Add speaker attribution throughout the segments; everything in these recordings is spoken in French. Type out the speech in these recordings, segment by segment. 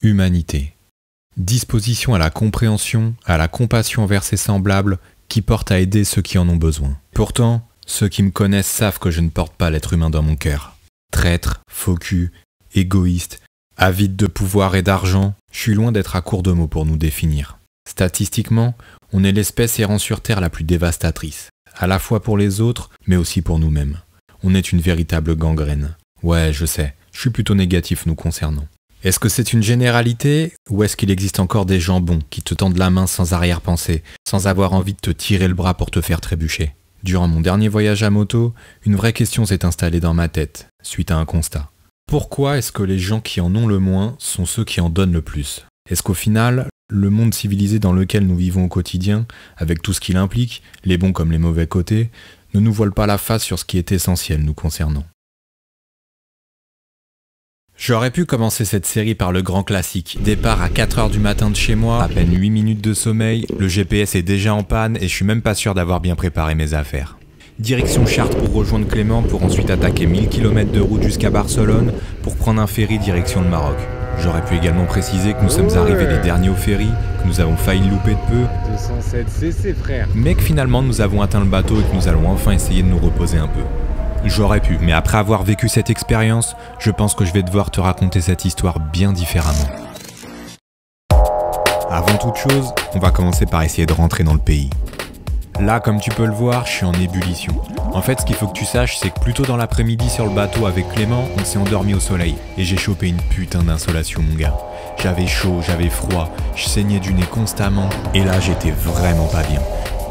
Speaker 1: Humanité. Disposition à la compréhension, à la compassion envers ses semblables, qui porte à aider ceux qui en ont besoin. Pourtant, ceux qui me connaissent savent que je ne porte pas l'être humain dans mon cœur. Traître, faux cul, égoïste, avide de pouvoir et d'argent, je suis loin d'être à court de mots pour nous définir. Statistiquement, on est l'espèce errant sur Terre la plus dévastatrice, à la fois pour les autres, mais aussi pour nous-mêmes. On est une véritable gangrène. Ouais, je sais, je suis plutôt négatif nous concernant. Est-ce que c'est une généralité, ou est-ce qu'il existe encore des gens bons qui te tendent la main sans arrière-pensée, sans avoir envie de te tirer le bras pour te faire trébucher? Durant mon dernier voyage à moto, une vraie question s'est installée dans ma tête, suite à un constat. Pourquoi est-ce que les gens qui en ont le moins sont ceux qui en donnent le plus? Est-ce qu'au final, le monde civilisé dans lequel nous vivons au quotidien, avec tout ce qu'il implique, les bons comme les mauvais côtés, ne nous voile pas la face sur ce qui est essentiel nous concernant? J'aurais pu commencer cette série par le grand classique. Départ à 4h du matin de chez moi, à peine 8 minutes de sommeil, le GPS est déjà en panne et je suis même pas sûr d'avoir bien préparé mes affaires. Direction Chartres pour rejoindre Clément pour ensuite attaquer 1000 km de route jusqu'à Barcelone pour prendre un ferry direction le Maroc. J'aurais pu également préciser que nous sommes arrivés les derniers au ferry, que nous avons failli le louper de peu,
Speaker 2: 207 cc frère,
Speaker 1: mais que finalement nous avons atteint le bateau et que nous allons enfin essayer de nous reposer un peu. J'aurais pu, mais après avoir vécu cette expérience, je pense que je vais devoir te raconter cette histoire bien différemment. Avant toute chose, on va commencer par essayer de rentrer dans le pays. Là, comme tu peux le voir, je suis en ébullition. En fait, ce qu'il faut que tu saches, c'est que plus tôt dans l'après-midi sur le bateau avec Clément, on s'est endormi au soleil. Et j'ai chopé une putain d'insolation, mon gars. J'avais chaud, j'avais froid, je saignais du nez constamment, et là, j'étais vraiment pas bien.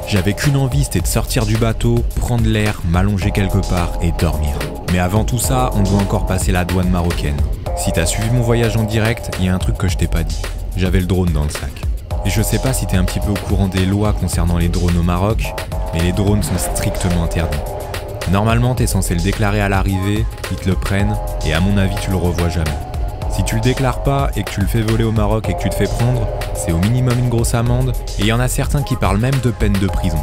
Speaker 1: J'avais qu'une envie, c'était de sortir du bateau, prendre l'air, m'allonger quelque part et dormir. Mais avant tout ça, on doit encore passer la douane marocaine. Si t'as suivi mon voyage en direct, il y a un truc que je t'ai pas dit. J'avais le drone dans le sac. Et je sais pas si t'es un petit peu au courant des lois concernant les drones au Maroc, mais les drones sont strictement interdits. Normalement, t'es censé le déclarer à l'arrivée, ils te le prennent, et à mon avis, tu le revois jamais. Si tu le déclares pas et que tu le fais voler au Maroc et que tu te fais prendre, c'est au minimum une grosse amende, et il y en a certains qui parlent même de peine de prison.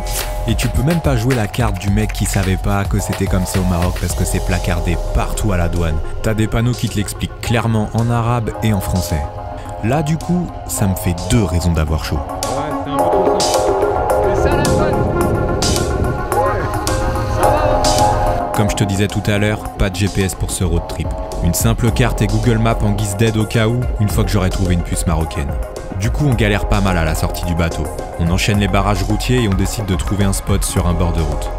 Speaker 1: Et tu peux même pas jouer la carte du mec qui savait pas que c'était comme ça au Maroc parce que c'est placardé partout à la douane. T'as des panneaux qui te l'expliquent clairement en arabe et en français. Là du coup, ça me fait 2 raisons d'avoir chaud.
Speaker 2: ouais, c'est un peu comme ça. Mais ça la bonne. Ouais, ça va.
Speaker 1: Comme je te disais tout à l'heure, pas de GPS pour ce road trip. Une simple carte et Google Maps en guise d'aide au cas où, une fois que j'aurai trouvé une puce marocaine. Du coup, on galère pas mal à la sortie du bateau. On enchaîne les barrages routiers et on décide de trouver un spot sur un bord de route.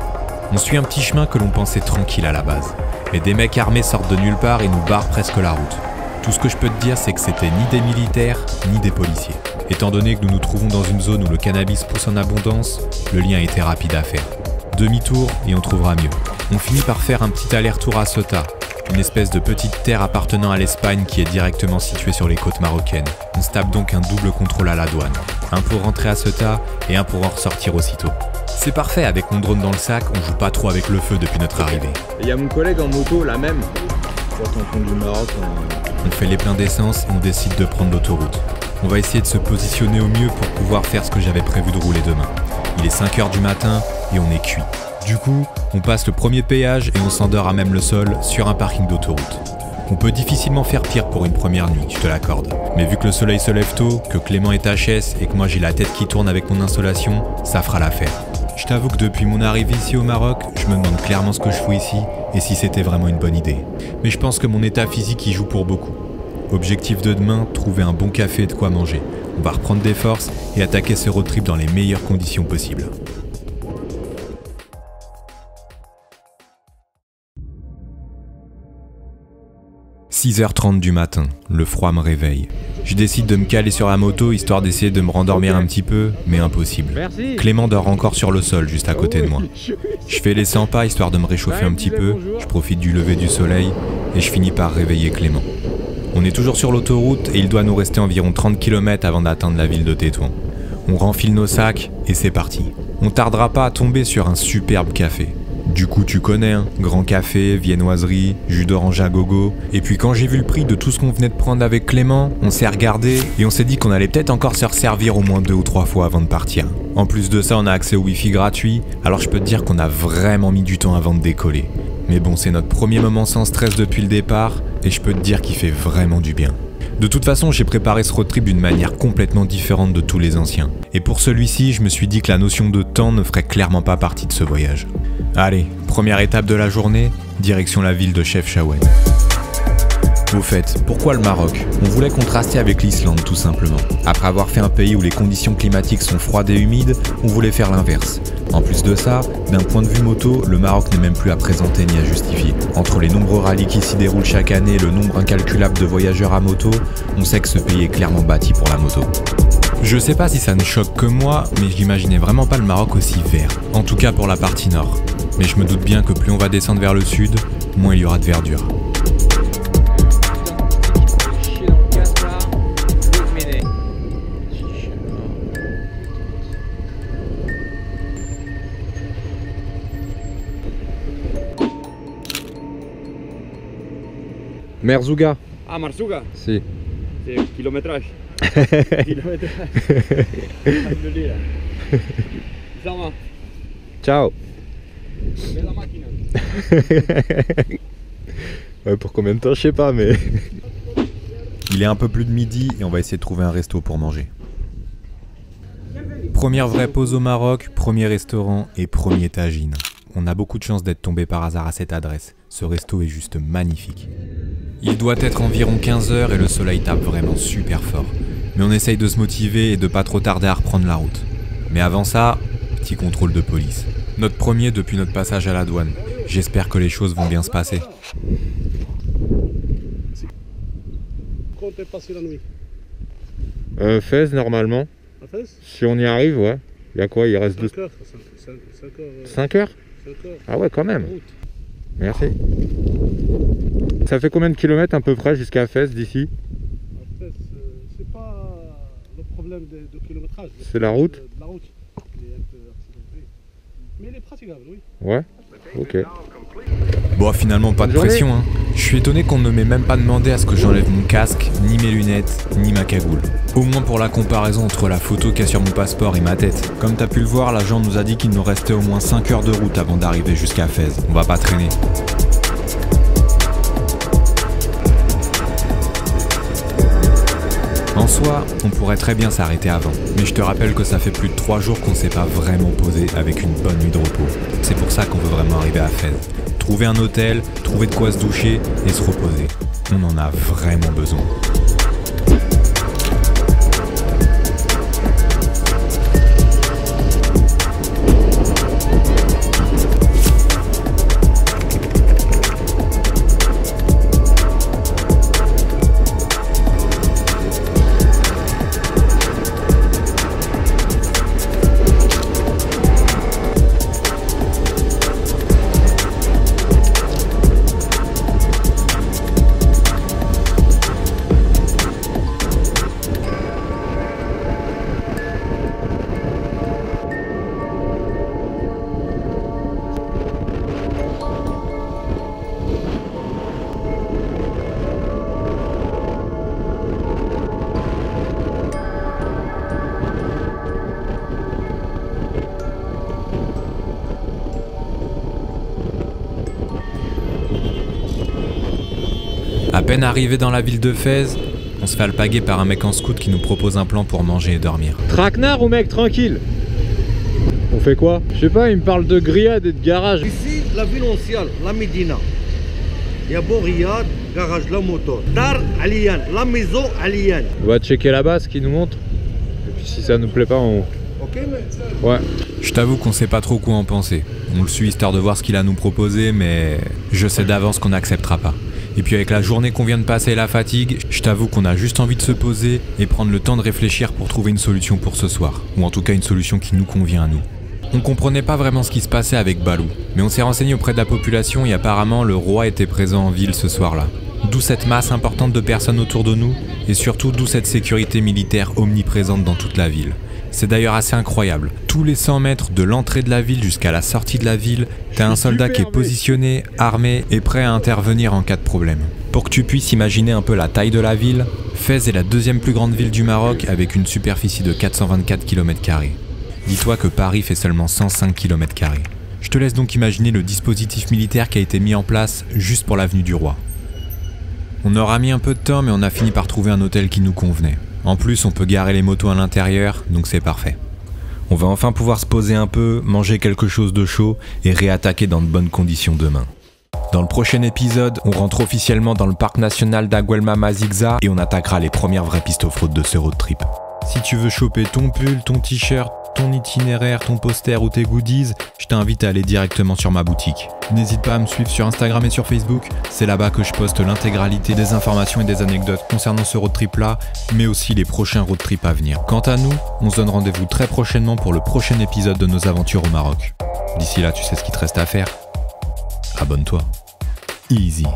Speaker 1: On suit un petit chemin que l'on pensait tranquille à la base. Mais des mecs armés sortent de nulle part et nous barrent presque la route. Tout ce que je peux te dire, c'est que c'était ni des militaires, ni des policiers. Étant donné que nous nous trouvons dans une zone où le cannabis pousse en abondance, le lien était rapide à faire. Demi-tour et on trouvera mieux. On finit par faire un petit aller-retour à Ceuta, une espèce de petite terre appartenant à l'Espagne qui est directement située sur les côtes marocaines. On se tape donc un double contrôle à la douane. Un pour rentrer à Ceuta et un pour en ressortir aussitôt. C'est parfait, avec mon drone dans le sac, on joue pas trop avec le feu depuis notre arrivée.
Speaker 2: Et y a mon collègue en moto, la même. Sur ton compte du Maroc.
Speaker 1: On fait les pleins d'essence et on décide de prendre l'autoroute. On va essayer de se positionner au mieux pour pouvoir faire ce que j'avais prévu de rouler demain. Il est 5h du matin et on est cuit. Du coup, on passe le premier péage et on s'endort à même le sol sur un parking d'autoroute. On peut difficilement faire pire pour une première nuit, je te l'accorde. Mais vu que le soleil se lève tôt, que Clément est HS et que moi j'ai la tête qui tourne avec mon insolation, ça fera l'affaire. Je t'avoue que depuis mon arrivée ici au Maroc, je me demande clairement ce que je fous ici et si c'était vraiment une bonne idée. Mais je pense que mon état physique y joue pour beaucoup. Objectif de demain, trouver un bon café et de quoi manger. On va reprendre des forces et attaquer ce road trip dans les meilleures conditions possibles. « 6h30 du matin, le froid me réveille. Je décide de me caler sur la moto histoire d'essayer de me rendormir un petit peu, mais impossible.
Speaker 2: Merci.
Speaker 1: Clément dort encore sur le sol juste à côté de moi. Je fais les 100 pas histoire de me réchauffer un petit peu, je profite du lever du soleil et je finis par réveiller Clément. On est toujours sur l'autoroute et il doit nous rester environ 30 km avant d'atteindre la ville de Tétouan. On renfile nos sacs et c'est parti. On tardera pas à tomber sur un superbe café. Du coup tu connais, hein, grand café, viennoiserie, jus d'orange à gogo. Et puis quand j'ai vu le prix de tout ce qu'on venait de prendre avec Clément, on s'est regardé et on s'est dit qu'on allait peut-être encore se resservir au moins 2 ou 3 fois avant de partir. En plus de ça, on a accès au wifi gratuit, alors je peux te dire qu'on a vraiment mis du temps avant de décoller. Mais bon, c'est notre premier moment sans stress depuis le départ et je peux te dire qu'il fait vraiment du bien. De toute façon, j'ai préparé ce road trip d'une manière complètement différente de tous les anciens. Et pour celui-ci, je me suis dit que la notion de temps ne ferait clairement pas partie de ce voyage. Allez, première étape de la journée, direction la ville de Chefchaouen. Au fait, pourquoi le Maroc? On voulait contraster avec l'Islande tout simplement. Après avoir fait un pays où les conditions climatiques sont froides et humides, on voulait faire l'inverse. En plus de ça, d'un point de vue moto, le Maroc n'est même plus à présenter ni à justifier. Entre les nombreux rallyes qui s'y déroulent chaque année et le nombre incalculable de voyageurs à moto, on sait que ce pays est clairement bâti pour la moto. Je sais pas si ça ne choque que moi, mais je n'imaginais vraiment pas le Maroc aussi vert. En tout cas pour la partie nord. Mais je me doute bien que plus on va descendre vers le sud, moins il y aura de verdure.
Speaker 3: Merzouga.
Speaker 2: Ah, Marzouga,
Speaker 3: Si.
Speaker 2: c'est kilométrage. Kilométrage. Alhamdulillah. Ça va.
Speaker 3: Ciao.
Speaker 2: Bella macchina.
Speaker 3: Ouais, pour combien de temps, je sais pas, mais...
Speaker 1: Il est un peu plus de midi et on va essayer de trouver un resto pour manger. Première vraie pause au Maroc, premier restaurant et premier tagine. On a beaucoup de chance d'être tombé par hasard à cette adresse. Ce resto est juste magnifique. Il doit être environ 15 h et le soleil tape vraiment super fort. Mais on essaye de se motiver et de pas trop tarder à reprendre la route. Mais avant ça, petit contrôle de police. Notre premier depuis notre passage à la douane. J'espère que les choses vont bien se passer.
Speaker 2: Quand t'es passé la nuit?
Speaker 3: Fès, normalement.
Speaker 2: À Fès?
Speaker 3: Si on y arrive, ouais. Il y a quoi? Il reste
Speaker 2: 5 heures. 5 heures.
Speaker 3: 5 heures?
Speaker 2: 5 heures.
Speaker 3: Ah ouais, quand même.
Speaker 2: Route.
Speaker 3: Merci. Ça fait combien de kilomètres à peu près jusqu'à Fès d'ici?
Speaker 2: À Fès, c'est pas le problème de kilométrage.
Speaker 3: C'est la route?
Speaker 2: La route. Il est un peu accidenté. Mais il est praticable, oui.
Speaker 3: Ouais. Ok.
Speaker 1: Bon, finalement pas de
Speaker 3: Bonne journée.
Speaker 1: pression, hein. Je suis étonné qu'on ne m'ait même pas demandé à ce que j'enlève mon casque, ni mes lunettes, ni ma cagoule. Au moins pour la comparaison entre la photo qu'il y a sur mon passeport et ma tête. Comme t'as pu le voir, l'agent nous a dit qu'il nous restait au moins 5 heures de route avant d'arriver jusqu'à Fès. On va pas traîner. En soi, on pourrait très bien s'arrêter avant, mais je te rappelle que ça fait plus de 3 jours qu'on s'est pas vraiment posé avec une bonne nuit de repos. C'est pour ça qu'on veut vraiment arriver à Fès. Trouver un hôtel, trouver de quoi se doucher et se reposer. On en a vraiment besoin. À peine arrivé dans la ville de Fès, on se fait alpaguer par un mec en scout qui nous propose un plan pour manger et dormir.
Speaker 3: Traquenard ou mec, tranquille? On fait quoi? Je sais pas, il me parle de grillade et de garage.
Speaker 4: Ici, la ville ancienne, la Médina. Il y a Bourriade, garage la moto. Dar Aliyan, la maison Aliyan.
Speaker 3: On va checker là-bas ce qu'il nous montre. Et puis si ça nous plaît pas, on...
Speaker 4: Ok, mec?
Speaker 3: Ouais.
Speaker 1: Je t'avoue qu'on sait pas trop quoi en penser. On le suit histoire de voir ce qu'il a à nous proposer, mais je sais d'avance qu'on n'acceptera pas. Et puis avec la journée qu'on vient de passer et la fatigue, je t'avoue qu'on a juste envie de se poser et prendre le temps de réfléchir pour trouver une solution pour ce soir. Ou en tout cas une solution qui nous convient à nous. On comprenait pas vraiment ce qui se passait avec Balou, mais on s'est renseigné auprès de la population et apparemment le roi était présent en ville ce soir-là. D'où cette masse importante de personnes autour de nous, et surtout d'où cette sécurité militaire omniprésente dans toute la ville. C'est d'ailleurs assez incroyable. Tous les 100 mètres de l'entrée de la ville jusqu'à la sortie de la ville, t'as un soldat qui est positionné, armé et prêt à intervenir en cas de problème. Pour que tu puisses imaginer un peu la taille de la ville, Fès est la deuxième plus grande ville du Maroc avec une superficie de 424 km². Dis-toi que Paris fait seulement 105 km². Je te laisse donc imaginer le dispositif militaire qui a été mis en place juste pour l'avenue du Roi. On aura mis un peu de temps, mais on a fini par trouver un hôtel qui nous convenait. En plus, on peut garer les motos à l'intérieur, donc c'est parfait.
Speaker 5: On va enfin pouvoir se poser un peu, manger quelque chose de chaud et réattaquer dans de bonnes conditions demain.
Speaker 1: Dans le prochain épisode, on rentre officiellement dans le parc national d'Aguelma-Mazigza et on attaquera les premières vraies pistes off-road de ce road trip. Si tu veux choper ton pull, ton t-shirt, ton itinéraire, ton poster ou tes goodies, je t'invite à aller directement sur ma boutique. N'hésite pas à me suivre sur Instagram et sur Facebook, c'est là-bas que je poste l'intégralité des informations et des anecdotes concernant ce road trip là, mais aussi les prochains road trips à venir. Quant à nous, on se donne rendez-vous très prochainement pour le prochain épisode de nos aventures au Maroc. D'ici là, tu sais ce qu'il te reste à faire. Abonne-toi. Easy.